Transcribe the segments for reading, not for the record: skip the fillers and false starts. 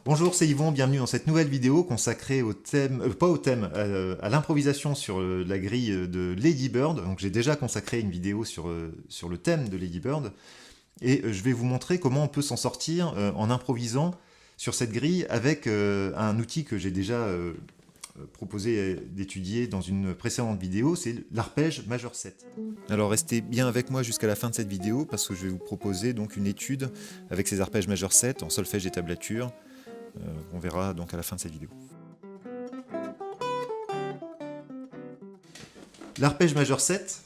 Bonjour, c'est Yvon, bienvenue dans cette nouvelle vidéo consacrée au thème, pas au thème, à l'improvisation sur la grille de Lady Bird. Donc j'ai déjà consacré une vidéo sur le thème de Lady Bird, et je vais vous montrer comment on peut s'en sortir en improvisant sur cette grille avec un outil que j'ai déjà proposé d'étudier dans une précédente vidéo, c'est l'arpège majeur 7. Alors restez bien avec moi jusqu'à la fin de cette vidéo parce que je vais vous proposer donc une étude avec ces arpèges majeur 7 en solfège et tablature. On verra donc à la fin de cette vidéo. L'arpège majeur 7,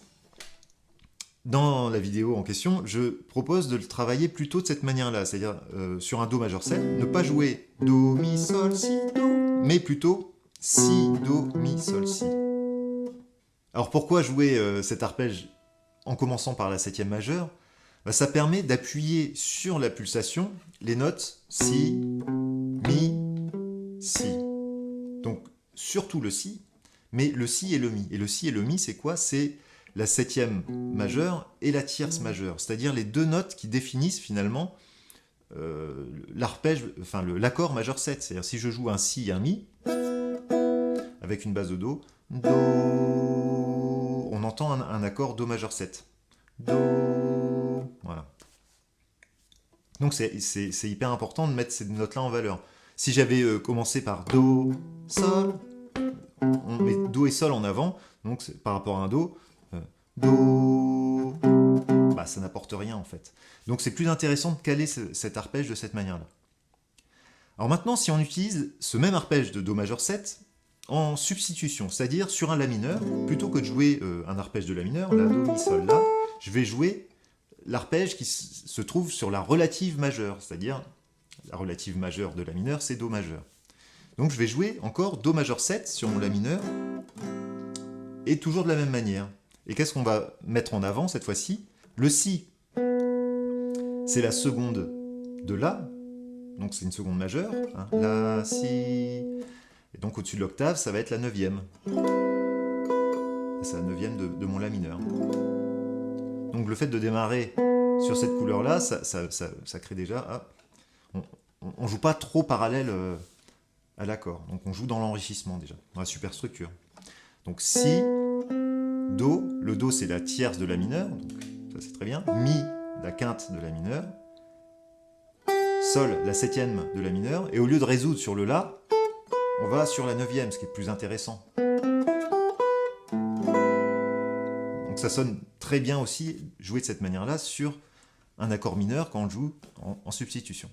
dans la vidéo en question, je propose de le travailler plutôt de cette manière-là, c'est-à-dire sur un Do majeur 7, ne pas jouer Do, Mi, Sol, Si, Do, mais plutôt Si, Do, Mi, Sol, Si. Alors pourquoi jouer cet arpège en commençant par la septième majeure? Ça permet d'appuyer sur la pulsation les notes Si, Mi, Si. Donc surtout le Si, mais le Si et le Mi. Et le Si et le Mi, c'est quoi? C'est la septième majeure et la tierce majeure, c'est-à-dire les deux notes qui définissent finalement l'arpège, enfin l'accord majeur 7. C'est-à-dire si je joue un Si et un Mi, avec une base de Do, Do, on entend un accord Do majeur 7. Do, voilà. Donc c'est hyper important de mettre ces notes-là en valeur. Si j'avais commencé par Do, Sol, on met Do et Sol en avant, donc par rapport à un Do, Do, bah, ça n'apporte rien en fait. Donc c'est plus intéressant de caler cet arpège de cette manière-là. Alors maintenant, si on utilise ce même arpège de Do majeur 7 en substitution, c'est-à-dire sur un La mineur, plutôt que de jouer un arpège de La mineur, La, Do, Mi, Sol, La, je vais jouer l'arpège qui se trouve sur la relative majeure, c'est-à-dire la relative majeure de La mineur, c'est Do majeur. Donc je vais jouer encore Do majeur 7 sur mon La mineur, et toujours de la même manière. Et qu'est-ce qu'on va mettre en avant cette fois-ci? Le Si, c'est la seconde de La, donc c'est une seconde majeure, hein, La, Si, et donc au-dessus de l'octave, ça va être la neuvième. C'est la neuvième de mon La mineur. Donc le fait de démarrer sur cette couleur-là, ça crée déjà... on ne joue pas trop parallèle à l'accord. Donc on joue dans l'enrichissement déjà, dans la superstructure. Donc Si, Do, le Do c'est la tierce de La mineur, donc ça c'est très bien. Mi, la quinte de La mineur. Sol, la septième de La mineur. Et au lieu de résoudre sur le La, on va sur la neuvième, ce qui est plus intéressant. Donc ça sonne très bien aussi, jouer de cette manière-là, sur un accord mineur quand on joue en substitution.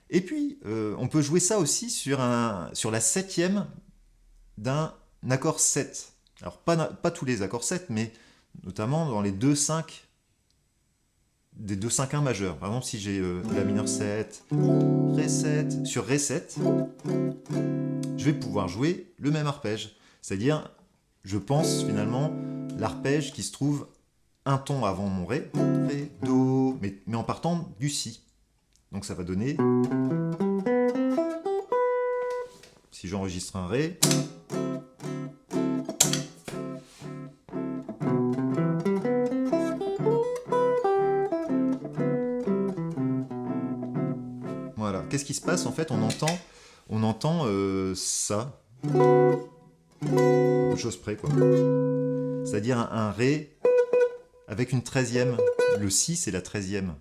Et puis, on peut jouer ça aussi sur la septième d'un accord 7. Alors, pas tous les accords 7, mais notamment dans les 2-5, des 2-5-1 majeurs. Par exemple, si j'ai La mineur 7, Ré 7, sur Ré 7, je vais pouvoir jouer le même arpège. C'est-à-dire, je pense finalement l'arpège qui se trouve un ton avant mon Ré, Ré, Do, mais en partant du Si. Donc ça va donner, si j'enregistre un Ré, voilà. Qu'est-ce qui se passe? En fait, on entend ça, peu de choses près, quoi. C'est-à-dire un Ré avec une 13e. Le Si, c'est la 13e.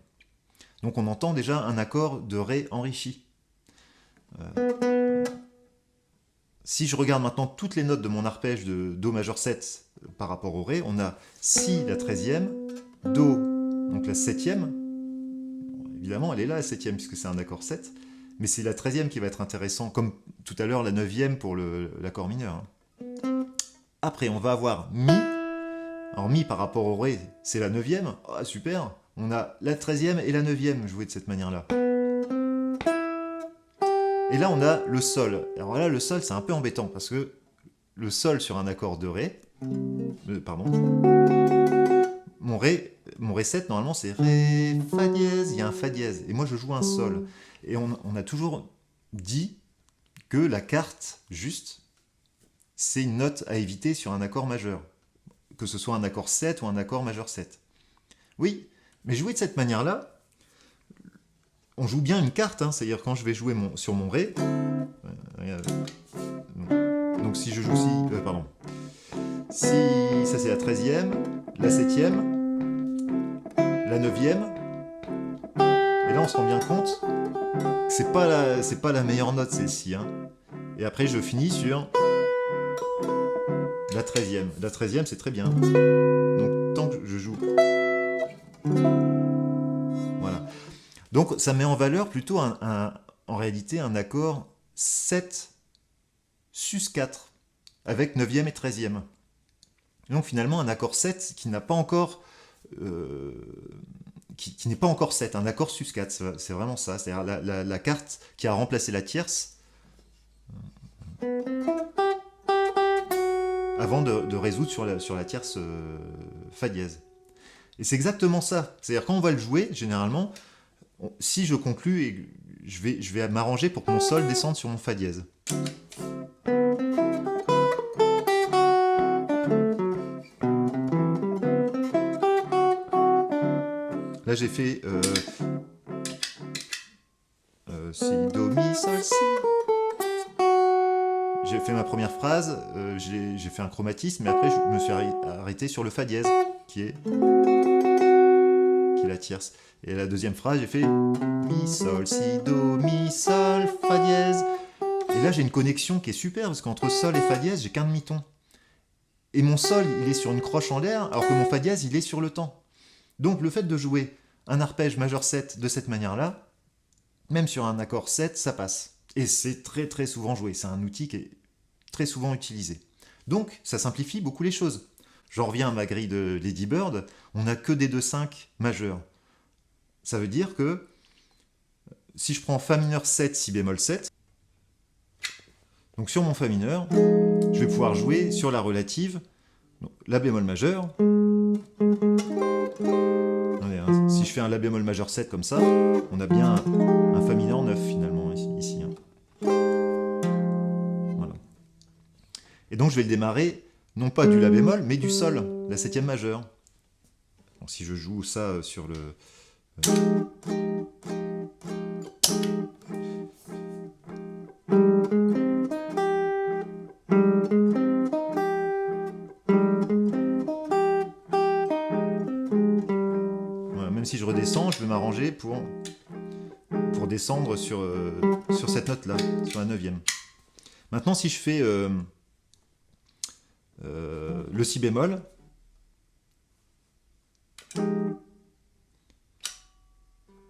Donc on entend déjà un accord de Ré enrichi. Si je regarde maintenant toutes les notes de mon arpège de Do majeur 7 par rapport au Ré, on a Si, la 13e, Do, donc la 7e. Bon, évidemment, elle est là, la 7e, puisque c'est un accord 7. Mais c'est la 13e qui va être intéressant, comme tout à l'heure la 9e pour l'accord mineur. Après, on va avoir Mi. Alors Mi par rapport au Ré, c'est la 9e. Ah, super. On a la 13e et la 9e jouées de cette manière-là. Et là, on a le sol. Alors là, le sol, c'est un peu embêtant, parce que le sol sur un accord de Ré, pardon, mon Ré 7, normalement, c'est Ré, Fa dièse, il y a un Fa dièse, et moi, je joue un Sol. Et on a toujours dit que la carte, juste, c'est une note à éviter sur un accord majeur, que ce soit un accord 7 ou un accord majeur 7. Oui, mais jouer de cette manière-là, on joue bien une carte, hein, c'est-à-dire quand je vais jouer sur mon Ré, donc si je joue pardon, si ça c'est la 13e, la 7e, la 9e, et là on se rend bien compte que c'est pas la meilleure note celle-ci, hein. Et après je finis sur la 13e. La 13e c'est très bien. Donc tant que je joue. Voilà. Donc ça met en valeur plutôt en réalité un accord 7 sus 4 avec 9e et 13e. Donc finalement un accord 7 qui n'a pas encore qui n'est pas encore 7, un accord sus 4, c'est vraiment ça, c'est-à-dire la carte qui a remplacé la tierce avant de résoudre sur la tierce Fa dièse. Et c'est exactement ça, c'est-à-dire quand on va le jouer, généralement, si je conclus, et je vais m'arranger pour que mon Sol descende sur mon Fa dièse. Là j'ai fait Si, Do, Mi, Sol, Si. J'ai fait ma première phrase, j'ai fait un chromatisme, mais après je me suis arrêté sur le Fa dièse, qui est la tierce. Et la deuxième phrase, j'ai fait Mi, Sol, Si, Do, Mi, Sol, Fa dièse. Et là j'ai une connexion qui est super, parce qu'entre Sol et Fa dièse, j'ai qu'un demi-ton. Et mon Sol, il est sur une croche en l'air, alors que mon Fa dièse, il est sur le temps. Donc le fait de jouer un arpège majeur 7 de cette manière-là, même sur un accord 7, ça passe. Et c'est très très souvent joué, c'est un outil qui est très souvent utilisé. Donc ça simplifie beaucoup les choses. J'en reviens à ma grille de Lady Bird, on n'a que des 2-5 majeurs. Ça veut dire que si je prends Fa mineur 7, Si bémol 7, donc sur mon Fa mineur, je vais pouvoir jouer sur la relative, donc La bémol majeur. Si je fais un La bémol majeur 7 comme ça, on a bien un Fa mineur 9 finalement ici. Voilà. Et donc je vais le démarrer, non pas du La bémol, mais du Sol, la 7e majeure. Donc si je joue ça sur le... Même si je redescends, je vais m'arranger pour descendre sur cette note-là, sur la 9e. Maintenant, si je fais le Si bémol,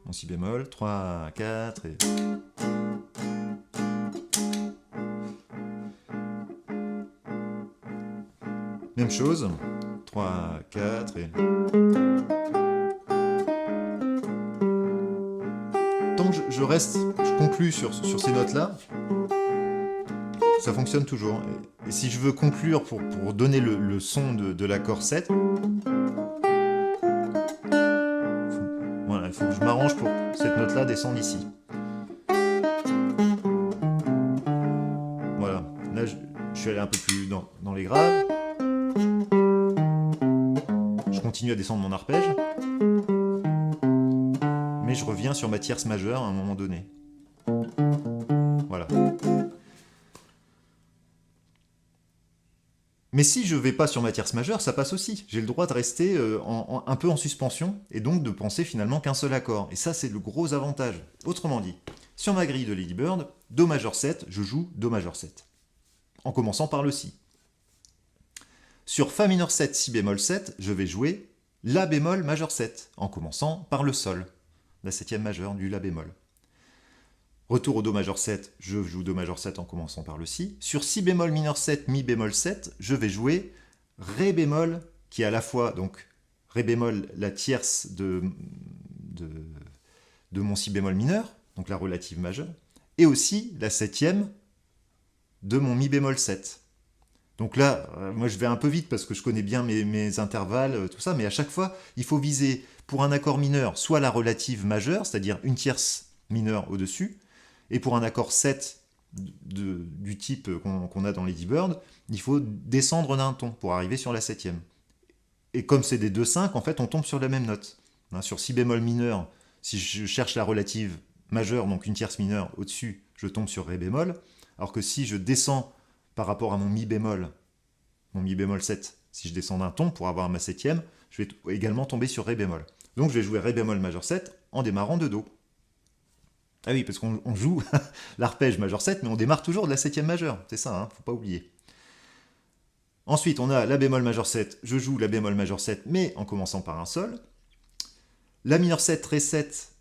mon Si bémol, 3, 4, et... Même chose, 3, 4, et... Tant que je conclue sur ces notes-là, ça fonctionne toujours. Et si je veux conclure pour donner le son de l'accord 7, voilà, il faut que je m'arrange pour que cette note-là descende ici. Voilà, là je suis allé un peu plus dans les graves. Je continue à descendre mon arpège. Mais je reviens sur ma tierce majeure à un moment donné. Voilà. Mais si je ne vais pas sur ma tierce majeure, ça passe aussi. J'ai le droit de rester un peu en suspension, et donc de penser finalement qu'un seul accord. Et ça, c'est le gros avantage. Autrement dit, sur ma grille de Lady Bird, Do majeur 7, je joue Do majeur 7. En commençant par le Si. Sur Fa mineur 7, Si bémol 7, je vais jouer La bémol majeur 7, en commençant par le Sol, la 7e majeure du La bémol. Retour au Do majeur 7, je joue Do majeur 7 en commençant par le Si. Sur Si bémol mineur 7, Mi bémol 7, je vais jouer Ré bémol, qui est à la fois donc Ré bémol, la tierce de mon Si bémol mineur, donc la relative majeure, et aussi la septième de mon mi bémol 7. Donc là, moi je vais un peu vite parce que je connais bien mes intervalles, tout ça, mais à chaque fois, il faut viser pour un accord mineur soit la relative majeure, c'est-à-dire une tierce mineure au-dessus, et pour un accord 7 du type qu'on a dans Lady Bird, il faut descendre d'un ton pour arriver sur la septième. Et comme c'est des 2-5, en fait, on tombe sur la même note. Sur si bémol mineur, si je cherche la relative majeure, donc une tierce mineure au-dessus, je tombe sur ré bémol, alors que si je descends par rapport à mon mi bémol 7, si je descends d'un ton pour avoir ma septième, je vais également tomber sur ré bémol. Donc je vais jouer ré bémol majeur 7 en démarrant de do. Ah oui, parce qu'on joue l'arpège majeur 7, mais on démarre toujours de la septième majeure, c'est ça, faut pas oublier. Ensuite, on a la bémol majeur 7, je joue la bémol majeur 7, mais en commençant par un sol. La mineur 7, ré 7,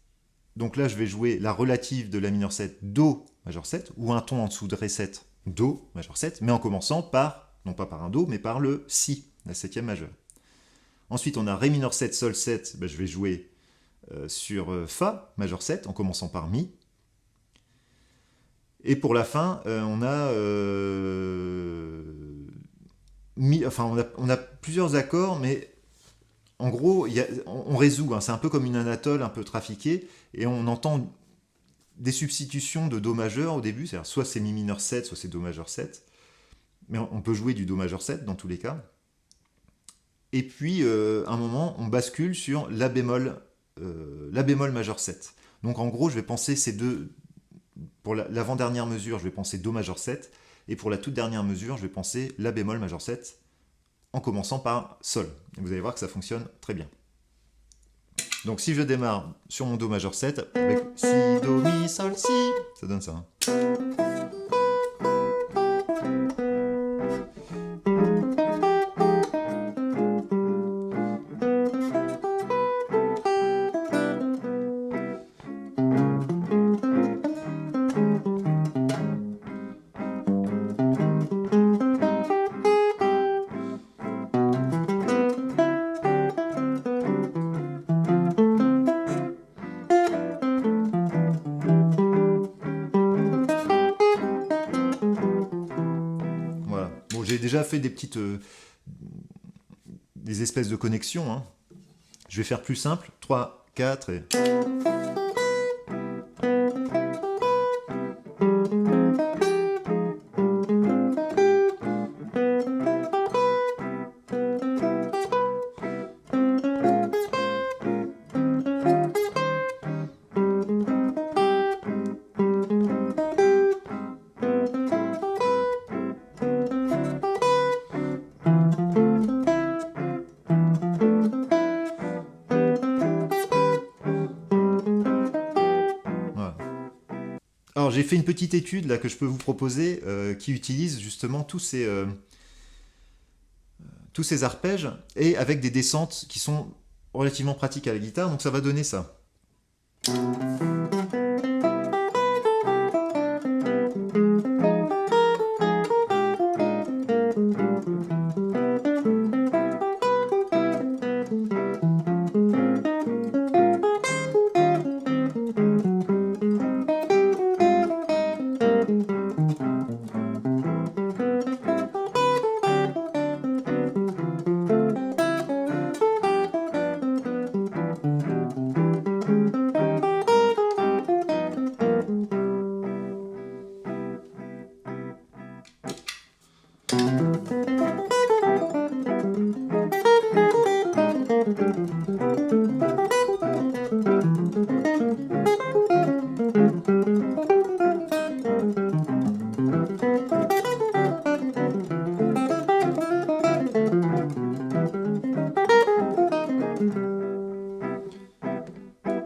donc là je vais jouer la relative de la mineur 7, do majeur 7, ou un ton en dessous de ré 7, do majeur 7, mais en commençant par, non pas par un do, mais par le si, la septième majeure. Ensuite, on a ré mineur 7, sol 7, je vais jouer sur fa majeur 7, en commençant par mi. Et pour la fin, on a on a plusieurs accords, mais en gros, on résout, c'est un peu comme une anatole un peu trafiquée, et on entend des substitutions de do majeur au début, c'est-à-dire soit c'est mi mineur 7, soit c'est do majeur 7, mais on peut jouer du do majeur 7 dans tous les cas. Et puis, à un moment, on bascule sur la bémol majeur 7. Donc en gros, je vais penser ces deux, pour l'avant-dernière mesure, je vais penser do majeur 7, et pour la toute dernière mesure, je vais penser la bémol majeur 7, en commençant par sol. Et vous allez voir que ça fonctionne très bien. Donc si je démarre sur mon do majeur 7, avec si, do, mi, sol, si, ça donne ça. J'ai déjà fait des petites des espèces de connexions. Je vais faire plus simple. 3, 4 et... Alors j'ai fait une petite étude là que je peux vous proposer qui utilise justement tous ces arpèges et avec des descentes qui sont relativement pratiques à la guitare, donc ça va donner ça.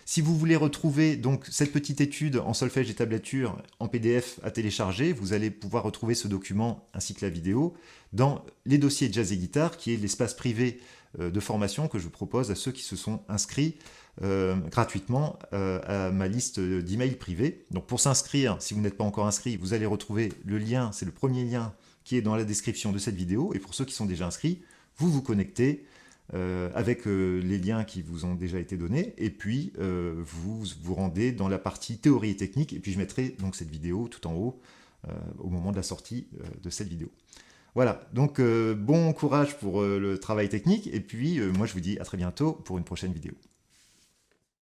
Si vous voulez retrouver donc cette petite étude en solfège et tablature en PDF à télécharger, vous allez pouvoir retrouver ce document ainsi que la vidéo dans les dossiers Jazz et Guitare, qui est l'espace privé de formation que je propose à ceux qui se sont inscrits gratuitement à ma liste d'emails privés. Donc pour s'inscrire, si vous n'êtes pas encore inscrit, vous allez retrouver le lien, c'est le premier lien qui est dans la description de cette vidéo, et pour ceux qui sont déjà inscrits, vous vous connectez avec les liens qui vous ont déjà été donnés, et puis vous vous rendez dans la partie théorie et technique, et puis je mettrai donc cette vidéo tout en haut au moment de la sortie de cette vidéo. Voilà, donc bon courage pour le travail technique, et puis moi je vous dis à très bientôt pour une prochaine vidéo.